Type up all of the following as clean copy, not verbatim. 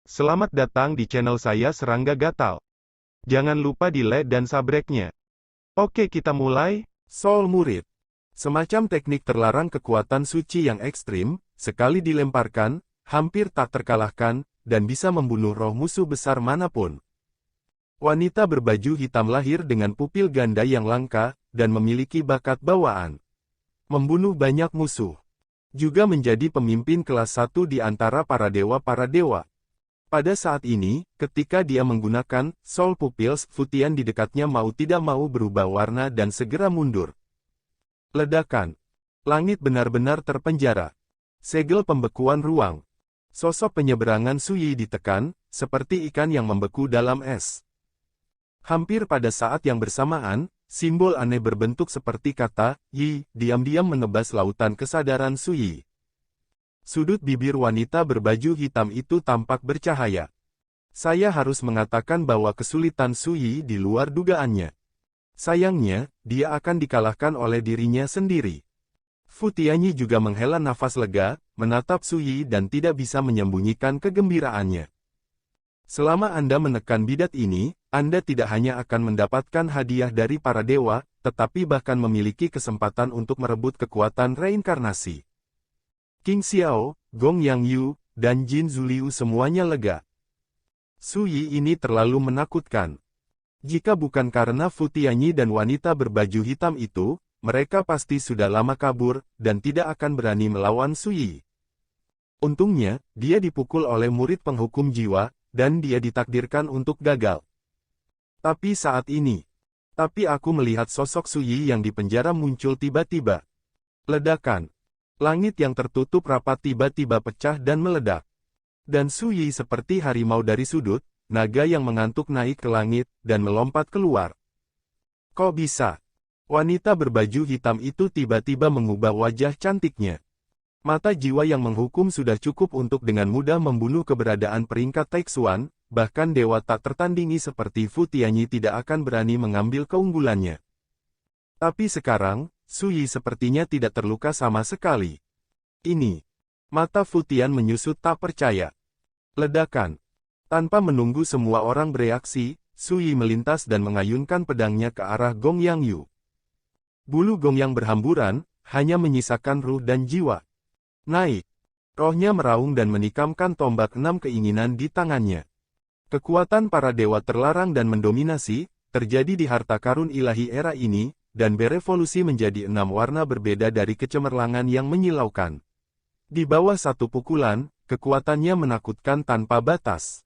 Selamat datang di channel saya Serangga Gatal. Jangan lupa di like dan subscribe-nya. Oke, kita mulai. Soul Murid. Semacam teknik terlarang kekuatan suci yang ekstrim, sekali dilemparkan, hampir tak terkalahkan, dan bisa membunuh roh musuh besar manapun. Wanita berbaju hitam lahir dengan pupil ganda yang langka, dan memiliki bakat bawaan. Membunuh banyak musuh. Juga menjadi pemimpin kelas 1 di antara para dewa. Pada saat ini, ketika dia menggunakan Soul Pupils, Futian di dekatnya mau tidak mau berubah warna dan segera mundur. Ledakan. Langit benar-benar terpenjara. Segel pembekuan ruang. Sosok penyeberangan Suyi ditekan, seperti ikan yang membeku dalam es. Hampir pada saat yang bersamaan, simbol aneh berbentuk seperti kata Yi diam-diam menebas lautan kesadaran Suyi. Sudut bibir wanita berbaju hitam itu tampak bercahaya. Saya harus mengatakan bahwa kesulitan Suyi di luar dugaannya. Sayangnya, dia akan dikalahkan oleh dirinya sendiri. Futianyi juga menghela nafas lega, menatap Suyi dan tidak bisa menyembunyikan kegembiraannya. Selama Anda menekan bidat ini, Anda tidak hanya akan mendapatkan hadiah dari para dewa, tetapi bahkan memiliki kesempatan untuk merebut kekuatan reinkarnasi. King Xiao, Gong Yangyu, dan Jin Zuliu semuanya lega. Suyi ini terlalu menakutkan. Jika bukan karena Futianyi dan wanita berbaju hitam itu, mereka pasti sudah lama kabur, dan tidak akan berani melawan Suyi. Untungnya, dia dipukul oleh murid penghukum jiwa, dan dia ditakdirkan untuk gagal. Tapi saat ini, aku melihat sosok Suyi yang dipenjara muncul tiba-tiba. Ledakan. Langit yang tertutup rapat tiba-tiba pecah dan meledak. Dan Suyi seperti harimau dari sudut, naga yang mengantuk naik ke langit, dan melompat keluar. Kok bisa? Wanita berbaju hitam itu tiba-tiba mengubah wajah cantiknya. Mata jiwa yang menghukum sudah cukup untuk dengan mudah membunuh keberadaan peringkat Taixuan, bahkan dewa tak tertandingi seperti Futianyi tidak akan berani mengambil keunggulannya. Tapi sekarang, Suyi sepertinya tidak terluka sama sekali. Ini. Mata Futian menyusut tak percaya. Ledakan. Tanpa menunggu semua orang bereaksi, Suyi melintas dan mengayunkan pedangnya ke arah Gong Yangyu. Bulu Gong yang berhamburan, hanya menyisakan ruh dan jiwa. Naik. Rohnya meraung dan menikamkan tombak 6 keinginan di tangannya. Kekuatan para dewa terlarang dan mendominasi, terjadi di harta karun ilahi era ini, dan berevolusi menjadi 6 warna berbeda dari kecemerlangan yang menyilaukan. Di bawah satu pukulan, kekuatannya menakutkan tanpa batas.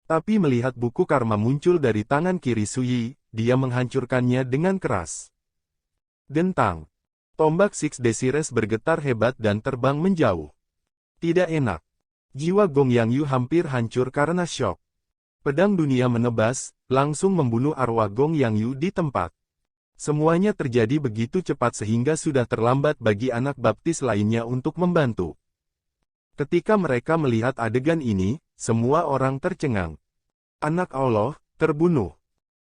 Tapi melihat buku karma muncul dari tangan kiri Suyi, dia menghancurkannya dengan keras. Dentang. Tombak Six Desires bergetar hebat dan terbang menjauh. Tidak enak. Jiwa Gong Yangyu hampir hancur karena syok. Pedang dunia menebas, langsung membunuh arwah Gong Yangyu di tempat. Semuanya terjadi begitu cepat sehingga sudah terlambat bagi anak baptis lainnya untuk membantu. Ketika mereka melihat adegan ini, semua orang tercengang. Anak Allah, terbunuh.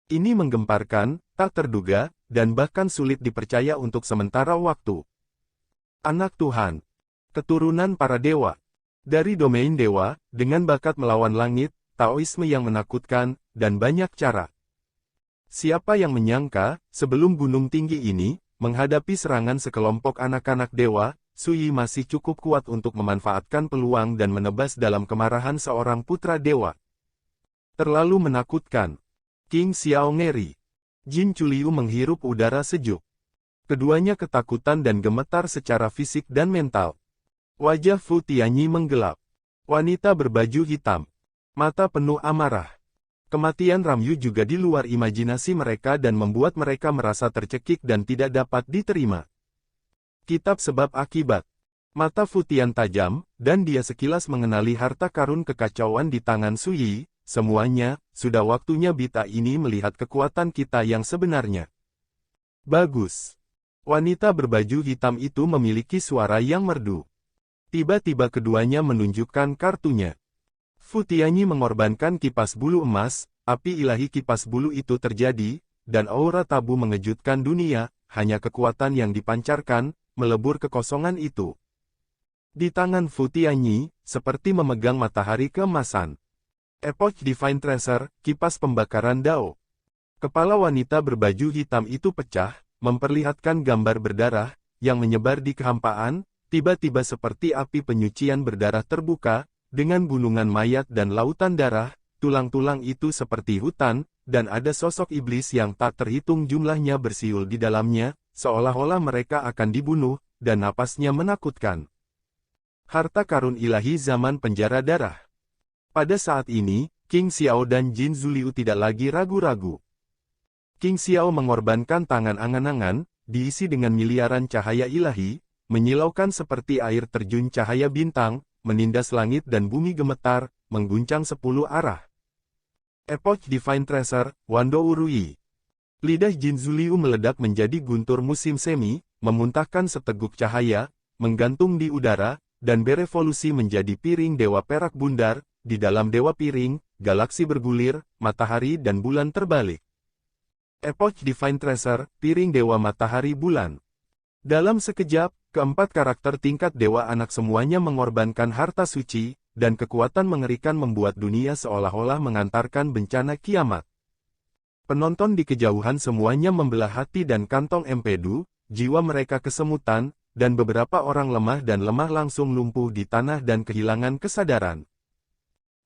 Ini menggemparkan, tak terduga, dan bahkan sulit dipercaya untuk sementara waktu. Anak Tuhan. Keturunan para dewa. Dari domain dewa, dengan bakat melawan langit, Taoisme yang menakutkan, dan banyak cara. Siapa yang menyangka, sebelum gunung tinggi ini, menghadapi serangan sekelompok anak-anak dewa, Suyi masih cukup kuat untuk memanfaatkan peluang dan menebas dalam kemarahan seorang putra dewa. Terlalu menakutkan. King Xiao ngeri. Jin Chuliu menghirup udara sejuk. Keduanya ketakutan dan gemetar secara fisik dan mental. Wajah Futianyi menggelap. Wanita berbaju hitam. Mata penuh amarah. Kematian Ramyu juga di luar imajinasi mereka dan membuat mereka merasa tercekik dan tidak dapat diterima. Kitab sebab akibat. Mata Futian tajam, dan dia sekilas mengenali harta karun kekacauan di tangan Suyi. Semuanya, sudah waktunya Bita ini melihat kekuatan kita yang sebenarnya. Bagus. Wanita berbaju hitam itu memiliki suara yang merdu. Tiba-tiba keduanya menunjukkan kartunya. Futianyi mengorbankan kipas bulu emas, api ilahi kipas bulu itu terjadi, dan aura tabu mengejutkan dunia, hanya kekuatan yang dipancarkan, melebur kekosongan itu. Di tangan Futianyi, seperti memegang matahari keemasan. Epoch Divine Tracer, kipas pembakaran Dao. Kepala wanita berbaju hitam itu pecah, memperlihatkan gambar berdarah, yang menyebar di kehampaan, tiba-tiba seperti api penyucian berdarah terbuka, dengan gunungan mayat dan lautan darah, tulang-tulang itu seperti hutan, dan ada sosok iblis yang tak terhitung jumlahnya bersiul di dalamnya, seolah-olah mereka akan dibunuh, dan napasnya menakutkan. Harta karun ilahi zaman penjara darah. Pada saat ini, King Xiao dan Jin Zuliu tidak lagi ragu-ragu. King Xiao mengorbankan tangan angan-angan, diisi dengan miliaran cahaya ilahi, menyilaukan seperti air terjun cahaya bintang, menindas langit dan bumi gemetar, mengguncang 10 arah. Epoch Divine Tracer, Wando Urui. Lidah Jin Zuliu meledak menjadi guntur musim semi, memuntahkan seteguk cahaya, menggantung di udara, dan berevolusi menjadi piring dewa perak bundar, di dalam dewa piring, galaksi bergulir, matahari dan bulan terbalik. Epoch Divine Tracer, piring dewa matahari bulan. Dalam sekejap, keempat karakter tingkat dewa anak semuanya mengorbankan harta suci, dan kekuatan mengerikan membuat dunia seolah-olah mengantarkan bencana kiamat. Penonton di kejauhan semuanya membelah hati dan kantong empedu, jiwa mereka kesemutan, dan beberapa orang lemah dan lemah langsung lumpuh di tanah dan kehilangan kesadaran.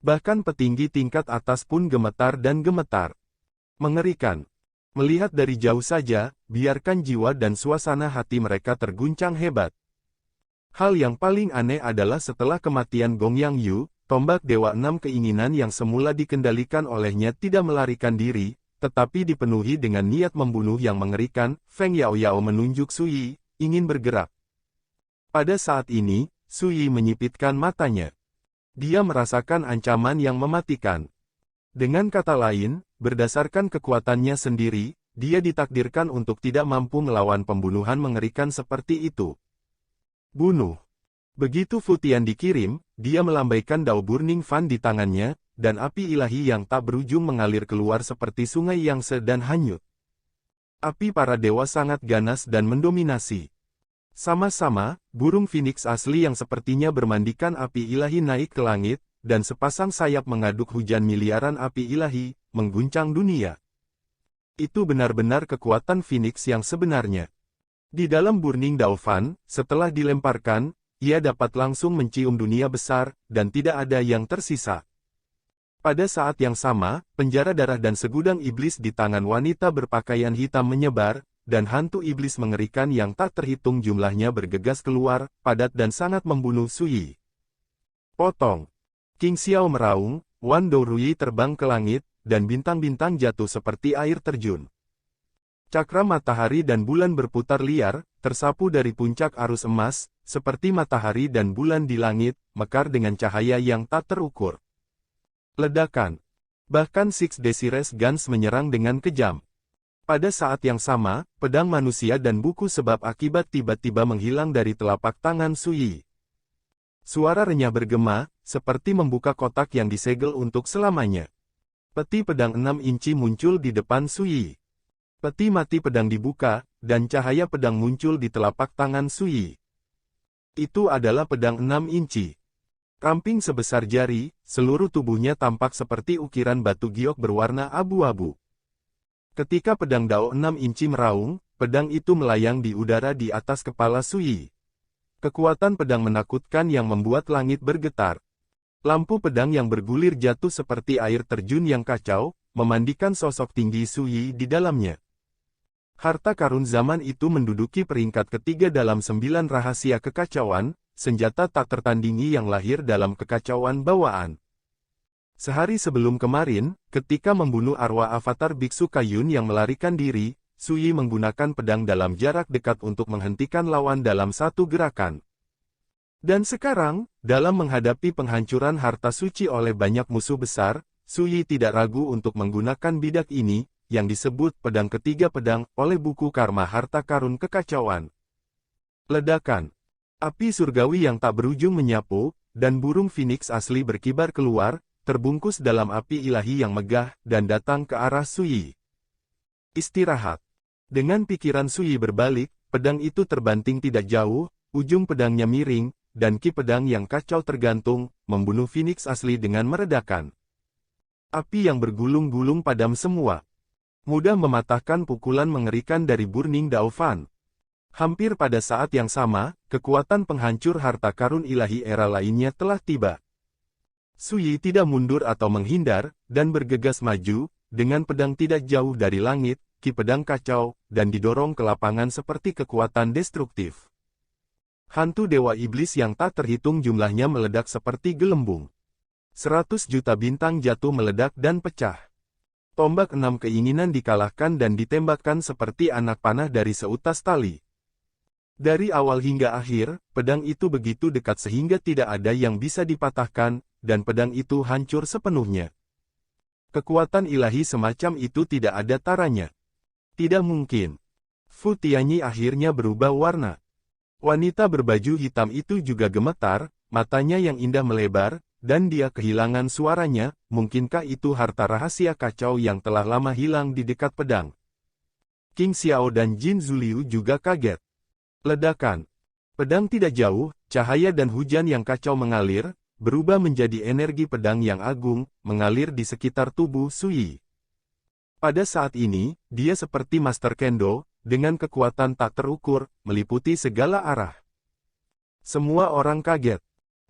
Bahkan petinggi tingkat atas pun gemetar dan gemetar. Mengerikan. Melihat dari jauh saja, biarkan jiwa dan suasana hati mereka terguncang hebat. Hal yang paling aneh adalah setelah kematian Gong Yang Yu, tombak Dewa Enam keinginan yang semula dikendalikan olehnya tidak melarikan diri, tetapi dipenuhi dengan niat membunuh yang mengerikan. Feng Yao Yao menunjuk Sui, ingin bergerak. Pada saat ini, Sui menyipitkan matanya. Dia merasakan ancaman yang mematikan. Dengan kata lain, berdasarkan kekuatannya sendiri, dia ditakdirkan untuk tidak mampu melawan pembunuhan mengerikan seperti itu. Bunuh. Begitu Futian dikirim, dia melambaikan Dao Burning Fan di tangannya, dan api ilahi yang tak berujung mengalir keluar seperti sungai yang dan hanyut. Api para dewa sangat ganas dan mendominasi. Sama-sama, burung Phoenix asli yang sepertinya bermandikan api ilahi naik ke langit, dan sepasang sayap mengaduk hujan miliaran api ilahi, mengguncang dunia. Itu benar-benar kekuatan Phoenix yang sebenarnya. Di dalam Burning Dao Fan, setelah dilemparkan, ia dapat langsung mencium dunia besar, dan tidak ada yang tersisa. Pada saat yang sama, penjara darah dan segudang iblis di tangan wanita berpakaian hitam menyebar, dan hantu iblis mengerikan yang tak terhitung jumlahnya bergegas keluar, padat dan sangat membunuh Sui. Potong. King Xiao meraung, Wan Dourui terbang ke langit, dan bintang-bintang jatuh seperti air terjun. Cakra matahari dan bulan berputar liar, tersapu dari puncak arus emas, seperti matahari dan bulan di langit, mekar dengan cahaya yang tak terukur. Ledakan. Bahkan Six Desires Guns menyerang dengan kejam. Pada saat yang sama, pedang manusia dan buku sebab akibat tiba-tiba menghilang dari telapak tangan Sui. Suara renyah bergema, seperti membuka kotak yang disegel untuk selamanya. Peti pedang 6 inci muncul di depan Sui. Peti mati pedang dibuka, dan cahaya pedang muncul di telapak tangan Sui. Itu adalah pedang 6 inci. Ramping sebesar jari, seluruh tubuhnya tampak seperti ukiran batu giok berwarna abu-abu. Ketika pedang Dao 6 inci meraung, pedang itu melayang di udara di atas kepala Sui. Kekuatan pedang menakutkan yang membuat langit bergetar. Lampu pedang yang bergulir jatuh seperti air terjun yang kacau, memandikan sosok tinggi Sui di dalamnya. Harta karun zaman itu menduduki peringkat ketiga dalam 9 rahasia kekacauan, senjata tak tertandingi yang lahir dalam kekacauan bawaan. Sehari sebelum kemarin, ketika membunuh arwah avatar Biksu Kayun yang melarikan diri, Sui menggunakan pedang dalam jarak dekat untuk menghentikan lawan dalam satu gerakan. Dan sekarang, dalam menghadapi penghancuran harta suci oleh banyak musuh besar, Sui tidak ragu untuk menggunakan bidak ini, yang disebut pedang ketiga pedang, oleh buku karma harta karun kekacauan. Ledakan. Api surgawi yang tak berujung menyapu, dan burung Phoenix asli berkibar keluar, terbungkus dalam api ilahi yang megah, dan datang ke arah Sui. Istirahat. Dengan pikiran Sui berbalik, pedang itu terbanting tidak jauh, ujung pedangnya miring, dan ki pedang yang kacau tergantung, membunuh Phoenix asli dengan meredakan. Api yang bergulung-gulung padam semua. Mudah mematahkan pukulan mengerikan dari Burning Dauphin. Hampir pada saat yang sama, kekuatan penghancur harta karun ilahi era lainnya telah tiba. Su Yi tidak mundur atau menghindar, dan bergegas maju, dengan pedang tidak jauh dari langit, ki pedang kacau, dan didorong ke lapangan seperti kekuatan destruktif. Hantu dewa iblis yang tak terhitung jumlahnya meledak seperti gelembung. 100 juta bintang jatuh meledak dan pecah. Tombak 6 keinginan dikalahkan dan ditembakkan seperti anak panah dari seutas tali. Dari awal hingga akhir, pedang itu begitu dekat sehingga tidak ada yang bisa dipatahkan, dan pedang itu hancur sepenuhnya. Kekuatan ilahi semacam itu tidak ada taranya. Tidak mungkin. Fu Tianyi akhirnya berubah warna. Wanita berbaju hitam itu juga gemetar, matanya yang indah melebar, dan dia kehilangan suaranya. Mungkinkah itu harta rahasia kacau yang telah lama hilang di dekat pedang? Qing Xiao dan Jin Zuliu juga kaget. Ledakan. Pedang tidak jauh, cahaya dan hujan yang kacau mengalir, berubah menjadi energi pedang yang agung, mengalir di sekitar tubuh Su Yi. Pada saat ini, dia seperti Master Kendo, dengan kekuatan tak terukur, meliputi segala arah. Semua orang kaget.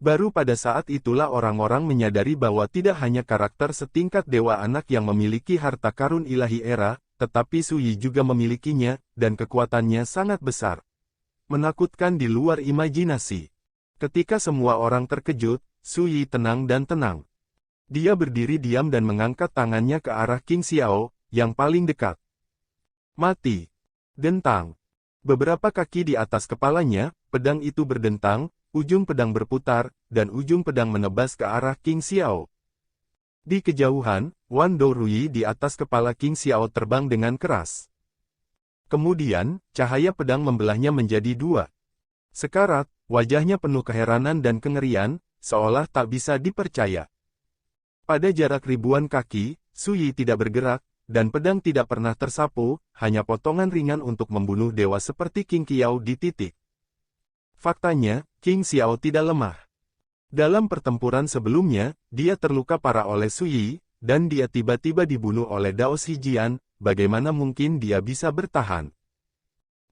Baru pada saat itulah orang-orang menyadari bahwa tidak hanya karakter setingkat dewa anak yang memiliki harta karun ilahi era, tetapi Su Yi juga memilikinya, dan kekuatannya sangat besar. Menakutkan di luar imajinasi. Ketika semua orang terkejut, Su Yi tenang dan tenang. Dia berdiri diam dan mengangkat tangannya ke arah Qing Xiao, yang paling dekat. Mati. Dentang. Beberapa kaki di atas kepalanya, pedang itu berdentang, ujung pedang berputar, dan ujung pedang menebas ke arah Qing Xiao. Di kejauhan, Wan Dourui di atas kepala Qing Xiao terbang dengan keras. Kemudian, cahaya pedang membelahnya menjadi dua. Sekarat, wajahnya penuh keheranan dan kengerian, seolah tak bisa dipercaya. Pada jarak ribuan kaki, Su Yi tidak bergerak, dan pedang tidak pernah tersapu, hanya potongan ringan untuk membunuh dewa seperti Qing Qiao di titik. Faktanya, Qing Xiao tidak lemah. Dalam pertempuran sebelumnya, dia terluka parah oleh Su Yi, dan dia tiba-tiba dibunuh oleh Dao Shijian, bagaimana mungkin dia bisa bertahan?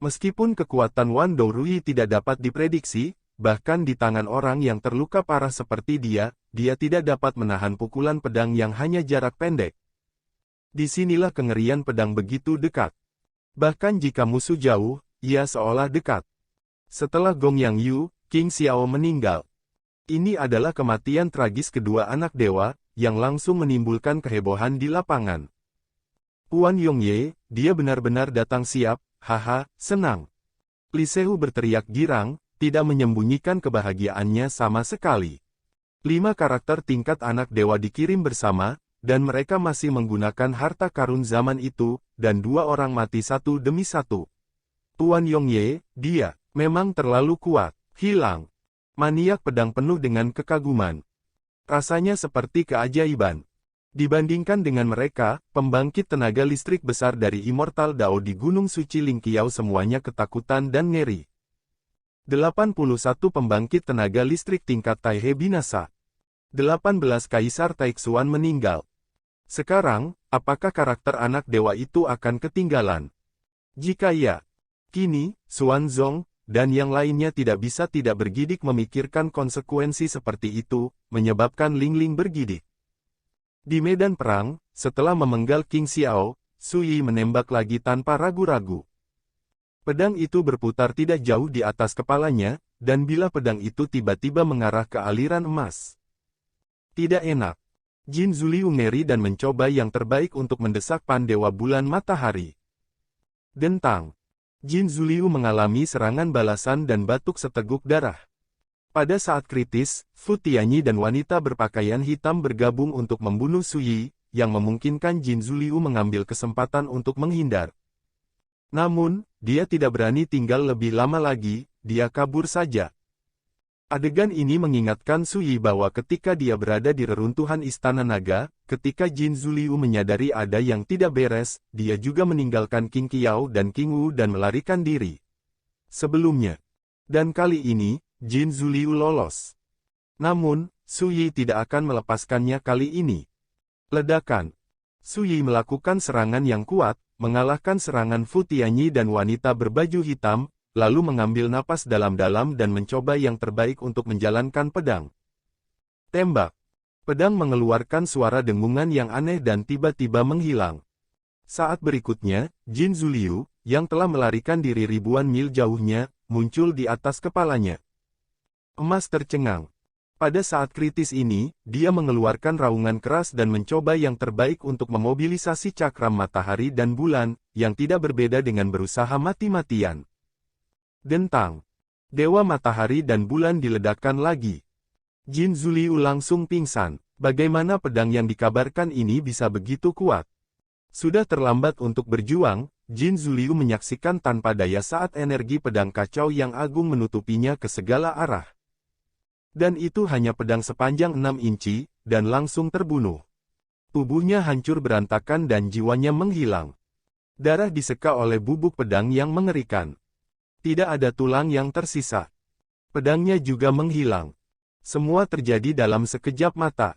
Meskipun kekuatan Wan Dourui tidak dapat diprediksi, bahkan di tangan orang yang terluka parah seperti dia tidak dapat menahan pukulan pedang yang hanya jarak pendek. Disinilah kengerian pedang begitu dekat. Bahkan jika musuh jauh, ia seolah dekat. Setelah Gong Yang Yu, Qing Xiao meninggal. Ini adalah kematian tragis kedua anak dewa, yang langsung menimbulkan kehebohan di lapangan. Puan Yongye, dia benar-benar datang siap, haha, senang. Li Sehu berteriak girang, tidak menyembunyikan kebahagiaannya sama sekali. 5 karakter tingkat anak dewa dikirim bersama, dan mereka masih menggunakan harta karun zaman itu, dan 2 orang mati satu demi satu. Tuan Yongye, dia, memang terlalu kuat, hilang. Maniak pedang penuh dengan kekaguman. Rasanya seperti keajaiban. Dibandingkan dengan mereka, pembangkit tenaga listrik besar dari Immortal Dao di Gunung Suci Lingqiao semuanya ketakutan dan ngeri. 81 pembangkit tenaga listrik tingkat Taihe binasa. 18 Kaisar Taixuan meninggal. Sekarang, apakah karakter anak dewa itu akan ketinggalan? Jika ya, kini, Xuanzong, dan yang lainnya tidak bisa tidak bergidik memikirkan konsekuensi seperti itu, menyebabkan Ling Ling bergidik. Di medan perang, setelah memenggal Qing Xiao, Su Yi menembak lagi tanpa ragu-ragu. Pedang itu berputar tidak jauh di atas kepalanya, dan bila pedang itu tiba-tiba mengarah ke aliran emas. Tidak enak. Jin Zuliu ngeri dan mencoba yang terbaik untuk mendesak Pandewa Bulan Matahari. Dentang. Jin Zuliu mengalami serangan balasan dan batuk seteguk darah. Pada saat kritis, Fu Tianyi dan wanita berpakaian hitam bergabung untuk membunuh Su Yi, yang memungkinkan Jin Zuliu mengambil kesempatan untuk menghindar. Namun, dia tidak berani tinggal lebih lama lagi, dia kabur saja. Adegan ini mengingatkan Su Yi bahwa ketika dia berada di reruntuhan Istana Naga, ketika Jin Zuliu menyadari ada yang tidak beres, dia juga meninggalkan Qing Qiao dan Qing Wu dan melarikan diri. Sebelumnya. Dan kali ini, Jin Zuliu lolos. Namun, Su Yi tidak akan melepaskannya kali ini. Ledakan. Su Yi melakukan serangan yang kuat, mengalahkan serangan Fu Tianyi dan wanita berbaju hitam, lalu mengambil napas dalam-dalam dan mencoba yang terbaik untuk menjalankan pedang. Tembak. Pedang mengeluarkan suara dengungan yang aneh dan tiba-tiba menghilang. Saat berikutnya, Jin Zuliu, yang telah melarikan diri ribuan mil jauhnya, muncul di atas kepalanya. Emas tercengang. Pada saat kritis ini, dia mengeluarkan raungan keras dan mencoba yang terbaik untuk memobilisasi cakram matahari dan bulan, yang tidak berbeda dengan berusaha mati-matian. Dentang. Dewa matahari dan bulan diledakkan lagi. Jin Zuliu langsung pingsan. Bagaimana pedang yang dikabarkan ini bisa begitu kuat? Sudah terlambat untuk berjuang, Jin Zuliu menyaksikan tanpa daya saat energi pedang kacau yang agung menutupinya ke segala arah. Dan itu hanya pedang sepanjang 6 inci, dan langsung terbunuh. Tubuhnya hancur berantakan dan jiwanya menghilang. Darah diseka oleh bubuk pedang yang mengerikan. Tidak ada tulang yang tersisa. Pedangnya juga menghilang. Semua terjadi dalam sekejap mata.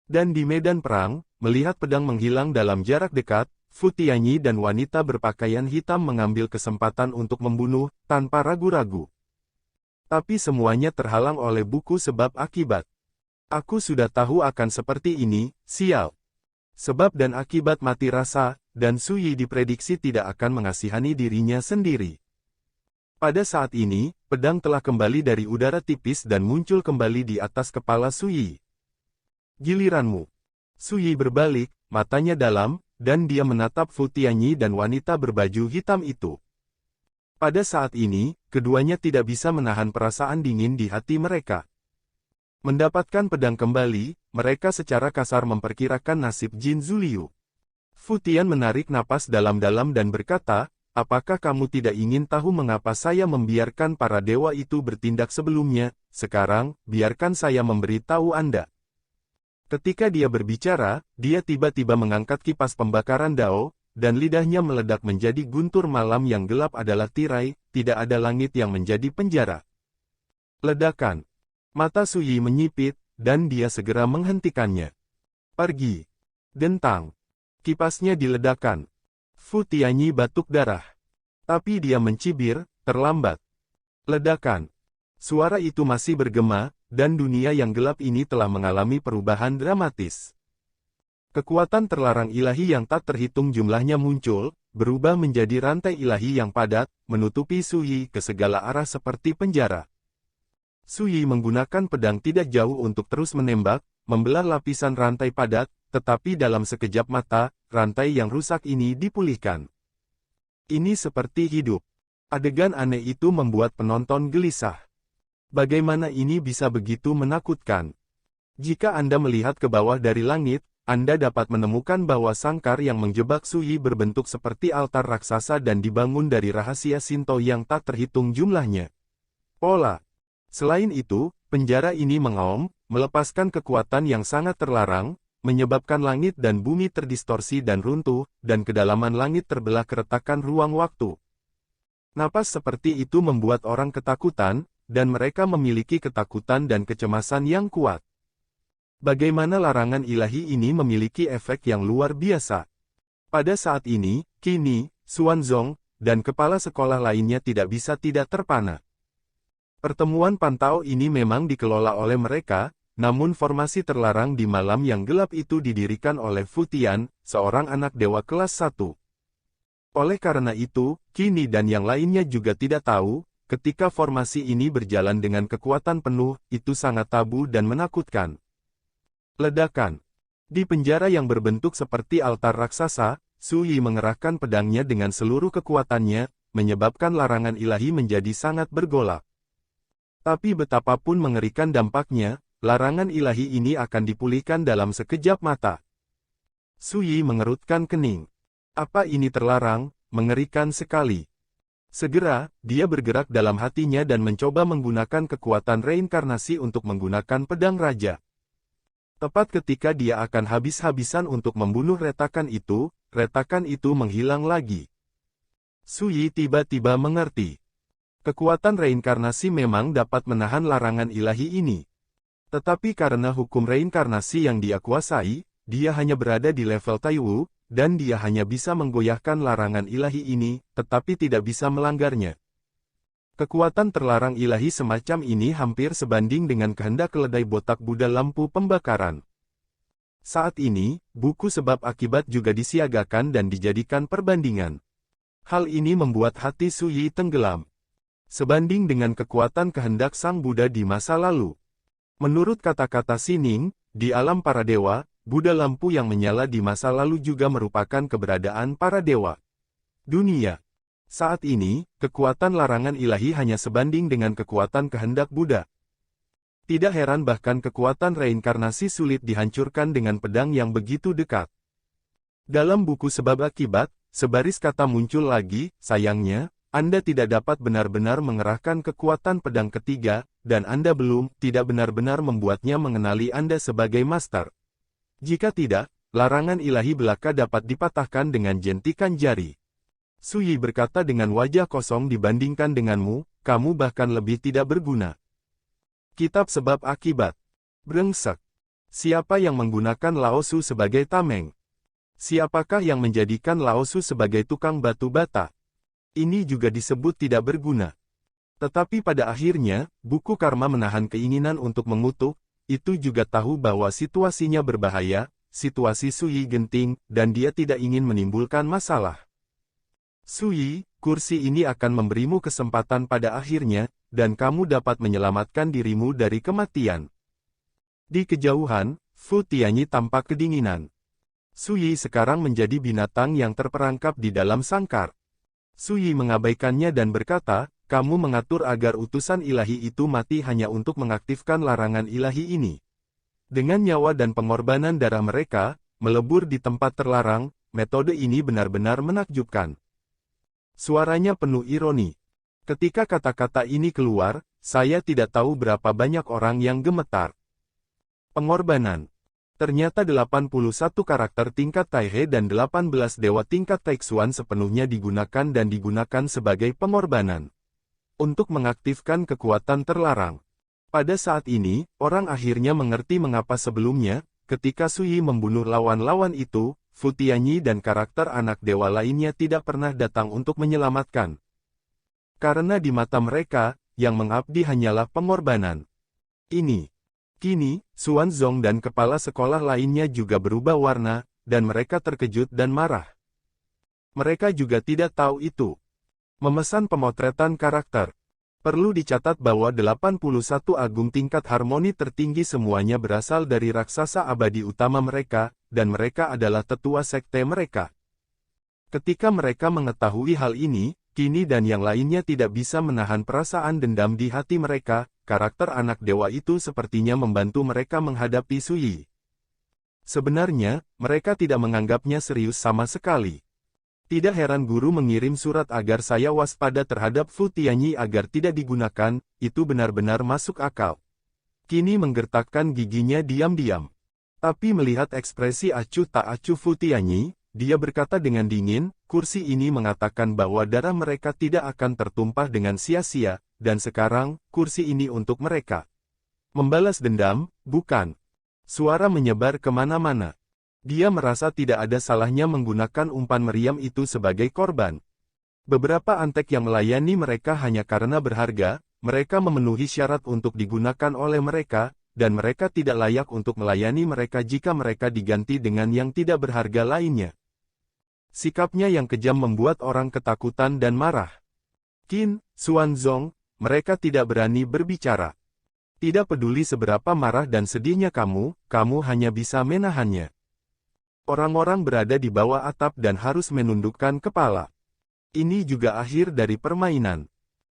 Dan di medan perang, melihat pedang menghilang dalam jarak dekat, Fu Tianyi dan wanita berpakaian hitam mengambil kesempatan untuk membunuh, tanpa ragu-ragu. Tapi semuanya terhalang oleh buku sebab akibat. Aku sudah tahu akan seperti ini, sial. Sebab dan akibat mati rasa, dan Su Yi diprediksi tidak akan mengasihani dirinya sendiri. Pada saat ini, pedang telah kembali dari udara tipis dan muncul kembali di atas kepala Su Yi. Giliranmu. Su Yi berbalik, matanya dalam, dan dia menatap Fu Tianyi dan wanita berbaju hitam itu. Pada saat ini, keduanya tidak bisa menahan perasaan dingin di hati mereka. Mendapatkan pedang kembali, mereka secara kasar memperkirakan nasib Jin Zuliu. Fu Tian menarik napas dalam-dalam dan berkata, apakah kamu tidak ingin tahu mengapa saya membiarkan para dewa itu bertindak sebelumnya? Sekarang, biarkan saya memberitahu Anda. Ketika dia berbicara, dia tiba-tiba mengangkat kipas pembakaran Dao, dan lidahnya meledak menjadi guntur. Malam yang gelap adalah tirai, tidak ada langit yang menjadi penjara. Ledakan. Mata Su Yi menyipit, dan dia segera menghentikannya. Pergi. Dentang. Kipasnya diledakkan. Fu Tianyi batuk darah. Tapi dia mencibir, terlambat. Ledakan. Suara itu masih bergema, dan dunia yang gelap ini telah mengalami perubahan dramatis. Kekuatan terlarang ilahi yang tak terhitung jumlahnya muncul, berubah menjadi rantai ilahi yang padat, menutupi Su Yi ke segala arah seperti penjara. Su Yi menggunakan pedang tidak jauh untuk terus menembak, membelah lapisan rantai padat, tetapi dalam sekejap mata, rantai yang rusak ini dipulihkan. Ini seperti hidup. Adegan aneh itu membuat penonton gelisah. Bagaimana ini bisa begitu menakutkan? Jika Anda melihat ke bawah dari langit, Anda dapat menemukan bahwa sangkar yang menjebak Su Yi berbentuk seperti altar raksasa dan dibangun dari rahasia Shinto yang tak terhitung jumlahnya. Pola. Selain itu, penjara ini mengaum, melepaskan kekuatan yang sangat terlarang, menyebabkan langit dan bumi terdistorsi dan runtuh, dan kedalaman langit terbelah keretakan ruang waktu. Napas seperti itu membuat orang ketakutan, dan mereka memiliki ketakutan dan kecemasan yang kuat. Bagaimana larangan ilahi ini memiliki efek yang luar biasa. Pada saat ini, Qini, Xuanzong, dan kepala sekolah lainnya tidak bisa tidak terpana. Pertemuan pantau ini memang dikelola oleh mereka, namun formasi terlarang di malam yang gelap itu didirikan oleh Fu Tian, seorang anak dewa kelas 1. Oleh karena itu, Qini dan yang lainnya juga tidak tahu, ketika formasi ini berjalan dengan kekuatan penuh, itu sangat tabu dan menakutkan. Ledakan. Di penjara yang berbentuk seperti altar raksasa, Su Yi mengerahkan pedangnya dengan seluruh kekuatannya, menyebabkan larangan ilahi menjadi sangat bergolak. Tapi betapapun mengerikan dampaknya, larangan ilahi ini akan dipulihkan dalam sekejap mata. Su Yi mengerutkan kening. Apa ini terlarang? Mengerikan sekali. Segera, dia bergerak dalam hatinya dan mencoba menggunakan kekuatan reinkarnasi untuk menggunakan pedang raja. Tepat ketika dia akan habis-habisan untuk membunuh retakan itu menghilang lagi. Su Yi tiba-tiba mengerti. Kekuatan reinkarnasi memang dapat menahan larangan ilahi ini. Tetapi karena hukum reinkarnasi yang dia kuasai, dia hanya berada di level Taiwu, dan dia hanya bisa menggoyahkan larangan ilahi ini, tetapi tidak bisa melanggarnya. Kekuatan terlarang ilahi semacam ini hampir sebanding dengan kehendak keledai botak Buddha lampu pembakaran. Saat ini, buku sebab akibat juga disiagakan dan dijadikan perbandingan. Hal ini membuat hati Su Yi tenggelam. Sebanding dengan kekuatan kehendak Sang Buddha di masa lalu. Menurut kata-kata Sining, di alam para dewa, Buddha lampu yang menyala di masa lalu juga merupakan keberadaan para dewa. Dunia. Saat ini, kekuatan larangan ilahi hanya sebanding dengan kekuatan kehendak Buddha. Tidak heran bahkan kekuatan reinkarnasi sulit dihancurkan dengan pedang yang begitu dekat. Dalam buku sebab akibat, sebaris kata muncul lagi, sayangnya, Anda tidak dapat benar-benar mengerahkan kekuatan pedang ketiga, dan Anda tidak benar-benar membuatnya mengenali Anda sebagai master. Jika tidak, larangan ilahi belaka dapat dipatahkan dengan jentikan jari. Su Yi berkata dengan wajah kosong dibandingkan denganmu, kamu bahkan lebih tidak berguna. Kitab sebab akibat. Brengsek. Siapa yang menggunakan Lao Su sebagai tameng? Siapakah yang menjadikan Lao Su sebagai tukang batu bata? Ini juga disebut tidak berguna. Tetapi pada akhirnya, buku karma menahan keinginan untuk mengutuk, itu juga tahu bahwa situasinya berbahaya, situasi Su Yi genting, dan dia tidak ingin menimbulkan masalah. Su Yi, kursi ini akan memberimu kesempatan pada akhirnya, dan kamu dapat menyelamatkan dirimu dari kematian. Di kejauhan, Fu Tianyi tampak kedinginan. Su Yi sekarang menjadi binatang yang terperangkap di dalam sangkar. Su Yi mengabaikannya dan berkata, kamu mengatur agar utusan ilahi itu mati hanya untuk mengaktifkan larangan ilahi ini. Dengan nyawa dan pengorbanan darah mereka, melebur di tempat terlarang, metode ini benar-benar menakjubkan. Suaranya penuh ironi. Ketika kata-kata ini keluar, saya tidak tahu berapa banyak orang yang gemetar. Pengorbanan. Ternyata 81 karakter tingkat Taihe dan 18 dewa tingkat Taixuan sepenuhnya digunakan dan digunakan sebagai pengorbanan. Untuk mengaktifkan kekuatan terlarang. Pada saat ini, orang akhirnya mengerti mengapa sebelumnya, ketika Su Yi membunuh lawan-lawan itu, Fu Tianyi dan karakter anak dewa lainnya tidak pernah datang untuk menyelamatkan. Karena di mata mereka, yang mengabdi hanyalah pengorbanan. Kini, Xuan Zong dan kepala sekolah lainnya juga berubah warna, dan mereka terkejut dan marah. Mereka juga tidak tahu itu. Memesan pemotretan karakter. Perlu dicatat bahwa 81 agung tingkat harmoni tertinggi semuanya berasal dari raksasa abadi utama mereka, dan mereka adalah tetua sekte mereka. Ketika mereka mengetahui hal ini, Kini dan yang lainnya tidak bisa menahan perasaan dendam di hati mereka, karakter anak dewa itu sepertinya membantu mereka menghadapi Su Yi. Sebenarnya, mereka tidak menganggapnya serius sama sekali. Tidak heran guru mengirim surat agar saya waspada terhadap Fu Tianyi agar tidak digunakan, itu benar-benar masuk akal. Kini menggertakkan giginya diam-diam. Tapi melihat ekspresi acuh tak acuh Fu Tianyi, dia berkata dengan dingin, kursi ini mengatakan bahwa darah mereka tidak akan tertumpah dengan sia-sia, dan sekarang, kursi ini untuk mereka. Membalas dendam, bukan. Suara menyebar kemana-mana. Dia merasa tidak ada salahnya menggunakan umpan meriam itu sebagai korban. Beberapa antek yang melayani mereka hanya karena berharga, mereka memenuhi syarat untuk digunakan oleh mereka, dan mereka tidak layak untuk melayani mereka jika mereka diganti dengan yang tidak berharga lainnya. Sikapnya yang kejam membuat orang ketakutan dan marah. Qin, Xuanzong, mereka tidak berani berbicara. Tidak peduli seberapa marah dan sedihnya kamu hanya bisa menahannya. Orang-orang berada di bawah atap dan harus menundukkan kepala. Ini juga akhir dari permainan.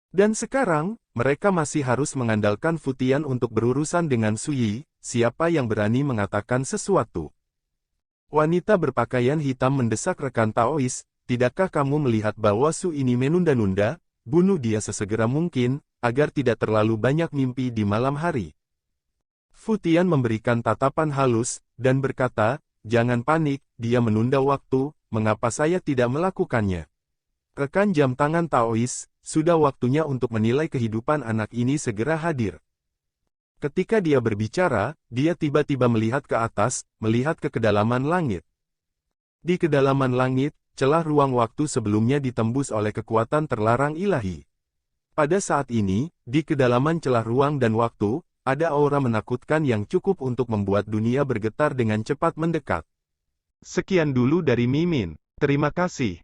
Dan sekarang, mereka masih harus mengandalkan Fu Tian untuk berurusan dengan Su Yi, siapa yang berani mengatakan sesuatu. Wanita berpakaian hitam mendesak rekan Taois, tidakkah kamu melihat bahwa Su ini menunda-nunda, bunuh dia sesegera mungkin, agar tidak terlalu banyak mimpi di malam hari. Fu Tian memberikan tatapan halus, dan berkata, jangan panik, dia menunda waktu, mengapa saya tidak melakukannya? Rekan jam tangan Taois, sudah waktunya untuk menilai kehidupan anak ini segera hadir. Ketika dia berbicara, dia tiba-tiba melihat ke atas, melihat ke kedalaman langit. Di kedalaman langit, celah ruang waktu sebelumnya ditembus oleh kekuatan terlarang ilahi. Pada saat ini, di kedalaman celah ruang dan waktu, ada aura menakutkan yang cukup untuk membuat dunia bergetar dengan cepat mendekat. Sekian dulu dari Mimin. Terima kasih.